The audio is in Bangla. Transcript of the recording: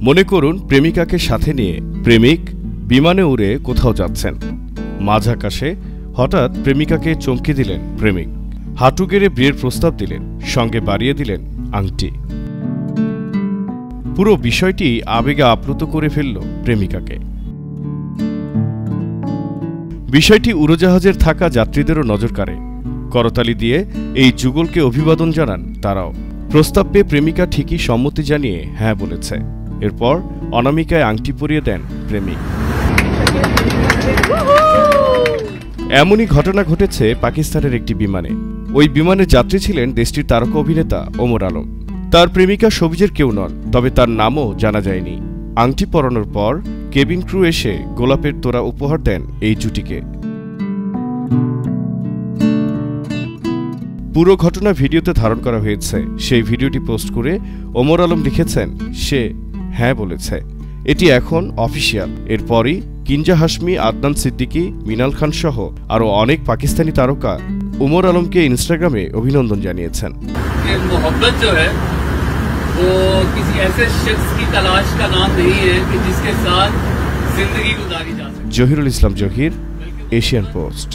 মনে করুন প্রেমিকাকে সাথে নিয়ে প্রেমিক বিমানে উড়ে কোথাও যাচ্ছেন। মাঝ আকাশে হঠাৎ প্রেমিকাকে চমকে দিলেন প্রেমিক। হাঁটু গেড়ে বিয়ের প্রস্তাব দিলেন, সঙ্গে বাড়িয়ে দিলেন আংটি। পুরো বিষয়টি আবেগে আপ্লুত করে ফেলল প্রেমিকাকে। বিষয়টি উড়োজাহাজের থাকা যাত্রীদেরও নজর কাড়ে। করতালি দিয়ে এই যুগলকে অভিবাদন জানান তারাও। প্রস্তাব পেয়ে প্রেমিকা ঠিকই সম্মতি জানিয়ে হ্যাঁ বলেছে। এরপর অনামিকায় আংটি পরিয়ে দেন প্রেমিক। এমনই ঘটনা ঘটেছে পাকিস্তানের একটি বিমানে। ওই বিমানের যাত্রী ছিলেন দেশটির তারকা অভিনেতা ওমর আলম। তার প্রেমিকা সবিজের কেউ নন, তবে তার নামও জানা যায়নি। আংটি পরানোর পর কেবিন ক্রু এসে গোলাপের তোড়া উপহার দেন এই জুটিকে। পুরো ঘটনা ভিডিওতে ধারণ করা হয়েছে। সেই ভিডিওটি পোস্ট করে ওমর আলম লিখেছেন, সে হ্যাঁ বলেছে, এটি এখন অফিসিয়াল। এরপরই কিঞ্জা হাশমি, আদনান সিদ্দিকী, মিনাল খান সহ আরও অনেক পাকিস্তানি তারকা ওমর আলমকে ইনস্টাগ্রামে অভিনন্দন জানিয়েছেন। জহিরুল ইসলাম জহির, এশিয়ান পোস্ট।